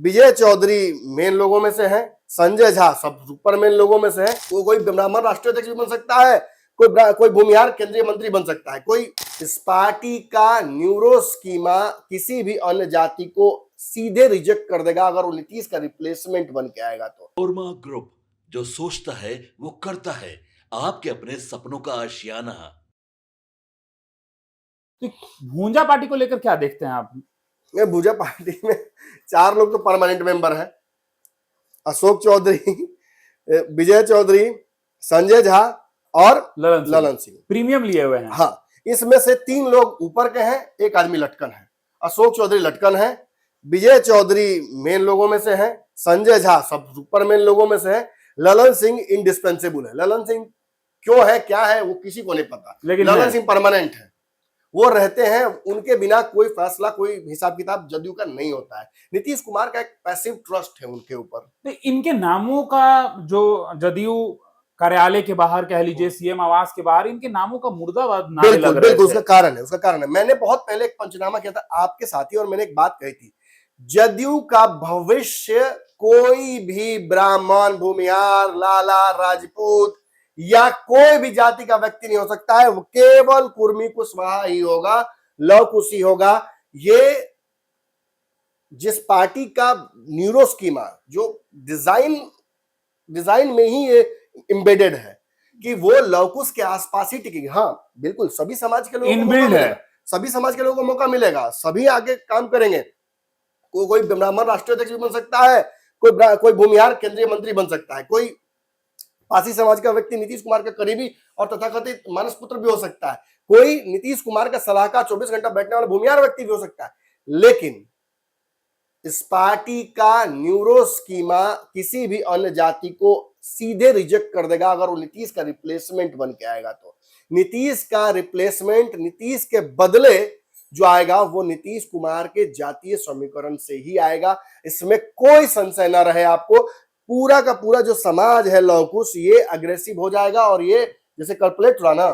विजय Chaudhary main लोगों में से हैं, संजय झा सब सुपर मेन लोगों में से है। वो कोई ब्राह्मण राष्ट्रीय अध्यक्ष भी बन सकता है, कोई भूमिहार केंद्रीय मंत्री बन सकता है, कोई इस पार्टी का न्यूरो स्कीमा किसी भी अन्य जाति को सीधे रिजेक्ट कर देगा अगर वो नीतीश का रिप्लेसमेंट बन के आएगा तो। ओरमा ग्रुप, जो सोचता है वो करता है, आपके अपने सपनों का आशियाना। तो भूंजा पार्टी को लेकर क्या देखते हैं आप? भूजा पार्टी में 4 लोग तो परमानेंट मेंबर हैं, अशोक चौधरी, विजय चौधरी, संजय झा और ललन सिंह प्रीमियम लिए हुए हैं। हाँ, इसमें से 3 लोग ऊपर के हैं, एक आदमी लटकन है। अशोक चौधरी लटकन है, विजय चौधरी मेन लोगों में से है, संजय झा सब सुपर मेन लोगों में से है, ललन सिंह इंडिस्पेंसेबल है। ललन सिंह क्यों है, क्या है, वो किसी को नहीं पता, लेकिन ललन सिंह परमानेंट है, वो रहते हैं, उनके बिना कोई फैसला, कोई हिसाब किताब जदयू का नहीं होता है। नीतीश कुमार का एक पैसिव ट्रस्ट है उनके ऊपर। तो इनके नामों का जो जदयू कार्यालय के बाहर कह लीजिए, सीएम आवास के बाहर इनके नामों का मुर्दाबाद नारे लग रहे थे। उसका कारण है। मैंने बहुत पहले एक पंचनामा किया था आपके साथी, और मैंने एक बात कही थी, जदयू का भविष्य कोई भी ब्राह्मण, भूमिहार, लाला, राजपूत या कोई भी जाति का व्यक्ति नहीं हो सकता है, वो केवल कुर्मी कुशवाहा ही होगा, लव कुश ही होगा। ये जिस पार्टी का न्यूरो स्कीमा जो डिजाइन में ही ये एम्बेडेड है कि वो लवकुश के आसपास ही टिकेगी। हाँ बिल्कुल, सभी समाज के लोगों को मौका मिलेगा, सभी समाज के लोगों को मौका मिलेगा, सभी आगे काम करेंगे। कोई ब्राह्मण राष्ट्रीय अध्यक्ष भी बन सकता है, कोई भूमिहार केंद्रीय मंत्री बन सकता है, कोई पासी समाज का व्यक्ति नीतीश कुमार का करीबी और तथाकथित मानस पुत्र भी हो सकता है, कोई नीतीश कुमार का सलाहकार 24 घंटा बैठने वाला भूमिहार व्यक्ति भी हो सकता है। लेकिन इस पार्टी का न्यूरो स्कीमा किसी भी अन्य जाति को सीधे रिजेक्ट कर देगा अगर वो नीतीश का रिप्लेसमेंट बन के आएगा तो। नीतीश का रिप्लेसमेंट, नीतीश के बदले जो आएगा वो नीतीश कुमार के जातीय समीकरण से ही आएगा, इसमें कोई संशय ना रहे आपको। पूरा का पूरा जो समाज है लवकुश, ये अग्रेसिव हो जाएगा, और ये जैसे कल्पलेट रहा ना,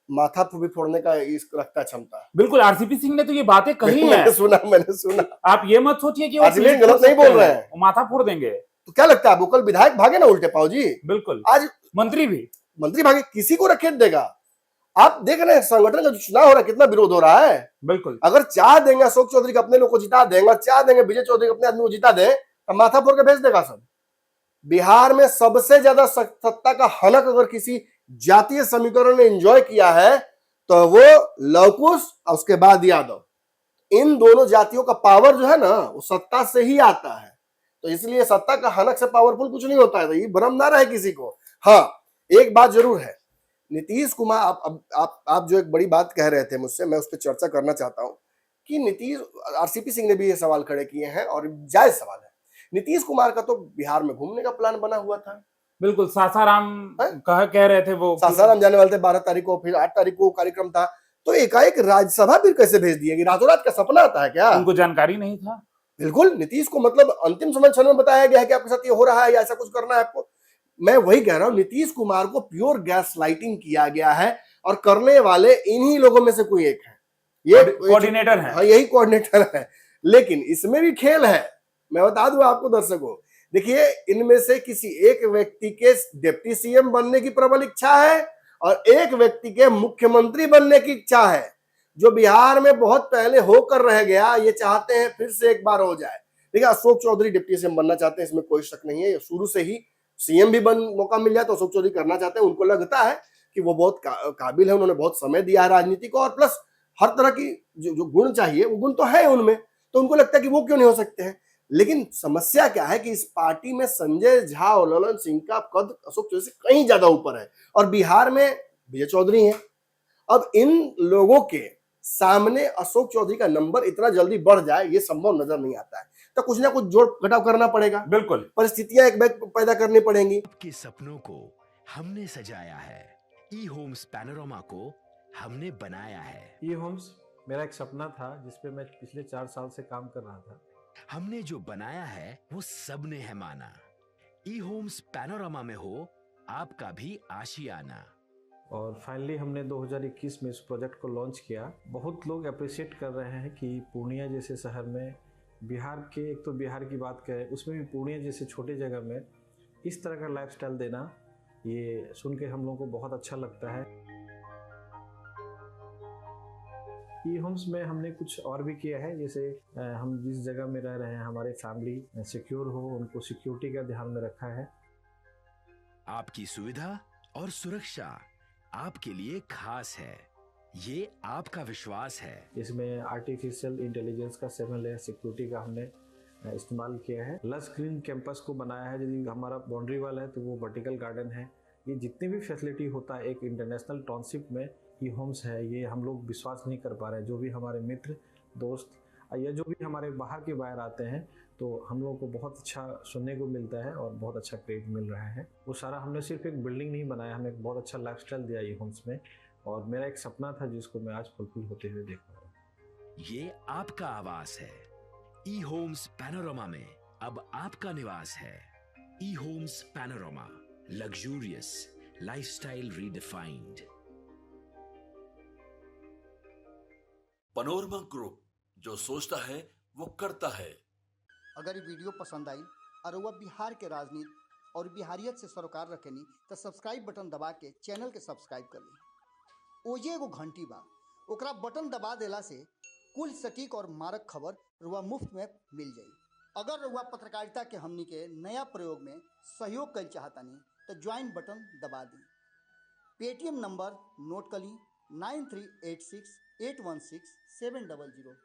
माथा भी फोड़ने का रखता क्षमता। बिल्कुल, आरसीपी सिंह ने तो ये बातें कही हैं। मैंने सुना। आप ये मत सोचिए कि वो गलत नहीं बोल रहे हैं, माथा फोड़ देंगे। तो क्या लगता है, वो कल विधायक भागे ना उल्टे पाव जी? बिल्कुल, आज मंत्री भागे, किसी को रखेत देगा। आप देख रहे हैं संगठन का जो चुनाव हो रहा है, कितना विरोध हो रहा है। बिल्कुल, अगर चाह देंगे अशोक चौधरी को अपने लोग को जिता देंगे, चाह देंगे विजय चौधरी को अपने आदमी को जिता दे, तो माथा फोड़ के भेज देगा सब। बिहार में सबसे ज्यादा सत्ता का हनक अगर किसी जातीय समीकरण ने एंजॉय किया है तो वो लवकुश और उसके बाद यादव। इन दोनों जातियों का पावर जो है ना, वो सत्ता से ही आता है। तो इसलिए सत्ता का हनक से पावरफुल कुछ नहीं होता है, तो ये भ्रम ना रहे किसी को। हाँ, एक बात जरूर है, नीतीश कुमार, आप जो एक बड़ी बात कह रहे थे मुझसे, मैं उस पर चर्चा करना चाहता हूं कि नीतीश, आरसीपी सिंह ने भी ये सवाल खड़े किए हैं और जायज सवाल है। नीतीश कुमार का तो बिहार में घूमने का प्लान बना हुआ था। बिल्कुल, सासाराम कह रहे थे, वो सासाराम जाने वाले थे 12 तारीख को, फिर 8 तारीख को कार्यक्रम था, तो एकाएक राज्यसभा फिर कैसे भेज दिए? कि रातों रात का सपना आता है क्या? उनको जानकारी नहीं था। बिल्कुल, नीतीश को मतलब अंतिम समय क्षण में बताया गया है कि आपके साथ ये हो रहा है या ऐसा कुछ करना है आपको। मैं वही कह रहा हूं, नीतीश कुमार को प्योर गैस लाइटिंग किया गया है, और करने वाले इन्हीं लोगों में से कोई एक है, ये कोऑर्डिनेटर है। हाँ, यही कोऑर्डिनेटर है। लेकिन इसमें भी खेल है, मैं बता दूं आपको दर्शकों। देखिए, इनमें से किसी एक व्यक्ति के डिप्टी सीएम बनने की प्रबल इच्छा है और एक व्यक्ति के मुख्यमंत्री बनने की इच्छा है। जो बिहार में बहुत पहले होकर रह गया, ये चाहते हैं फिर से एक बार हो जाए। देखिए, अशोक चौधरी डिप्टी सीएम बनना चाहते हैं, इसमें कोई शक नहीं है। शुरू से ही सीएम भी मौका मिल जाए तो अशोक चौधरी करना चाहते हैं। उनको लगता है कि वो बहुत काबिल है, उन्होंने बहुत समय दिया है राजनीति को, और प्लस हर तरह की जो गुण चाहिए वो गुण तो है उनमें, तो उनको लगता है कि वो क्यों नहीं हो सकते हैं। लेकिन समस्या क्या है कि इस पार्टी में संजय झा और ललन सिंह का कद अशोक चौधरी से कहीं ज्यादा ऊपर है, और बिहार में विजय चौधरी हैं। अब इन लोगों के सामने अशोक चौधरी का नंबर इतना जल्दी बढ़ जाए, ये संभव नजर नहीं आता है। तो कुछ ना कुछ जोड़ घटाव करना पड़ेगा। बिल्कुल, परिस्थितियां एक बैग पैदा करनी पड़ेंगी। आपके सपनों को हमने सजाया है, ई होम्स पैनोरामा को हमने बनाया है। ई होम्स मेरा एक सपना था जिसपे मैं पिछले 4 साल से काम कर रहा था। हमने जो बनाया है वो सबने है माना। ई होम्स पैनोरामा में हो आपका भी आशियाना। और फाइनली हमने 2021 में इस प्रोजेक्ट को लॉन्च किया। बहुत लोग अप्रिशिएट कर रहे हैं कि पूर्णिया जैसे शहर में बिहार के, एक तो बिहार की बात करें, उसमें भी पूर्णिया जैसे छोटे जगह में इस तरह का लाइफस्टाइल देना, ये सुन के हम लोगों को बहुत अच्छा लगता है। ई होम्स में हमने कुछ और भी किया है, जैसे हम जिस जगह में रह रहे हैं हमारे फैमिली सिक्योर हो, उनको सिक्योरिटी का ध्यान में रखा है। आपकी सुविधा और सुरक्षा आपके लिए खास है, ये आपका विश्वास है। इसमें आर्टिफिशियल इंटेलिजेंस का 7 लेयर सिक्योरिटी का हमने इस्तेमाल किया है। लस ग्रीन कैंपस को बनाया है, यदि हमारा बाउंड्री वाल है तो वो वर्टिकल गार्डन है। ये जितनी भी फैसिलिटी होता है एक इंटरनेशनल टाउनशिप में, ये होम्स है, ये हम लोग विश्वास नहीं कर पा रहे हैं। जो भी हमारे मित्र दोस्त या जो भी हमारे बाहर आते हैं, तो हम लोगों को बहुत अच्छा सुनने को मिलता है और बहुत अच्छा क्रेडिट मिल रहा है। वो सारा हमने सिर्फ एक बिल्डिंग नहीं बनाया, हमें एक बहुत अच्छा लाइफस्टाइल दिया ये होम्स में, और मेरा एक सपना था जिसको मैं आज फुलफिल होते हुए देख रहा हूँ। ये आपका आवास है। ई होम्स पैनोरामा में अब आपका निवास है। E Homes Panorama, luxurious lifestyle redefined. Panorama group, जो सोचता है वो करता है। अगर ये वीडियो पसंद आई और वह बिहार के राजनीति और बिहारियत से सरोकार रखेनी तो सब्सक्राइब बटन दबा के चैनल के सब्सक्राइब कर ली। ओजे एगो घंटी बा, ओकरा बटन दबा देला से कुल सटीक और मारक खबर रुआ मुफ्त में मिल जाई। अगर रुआ पत्रकारिता के हमनी के नया प्रयोग में सहयोग कर चाहतानी तो ज्वाइन बटन दबा दी। पेटीएम नंबर नोट कर ली 9386816700।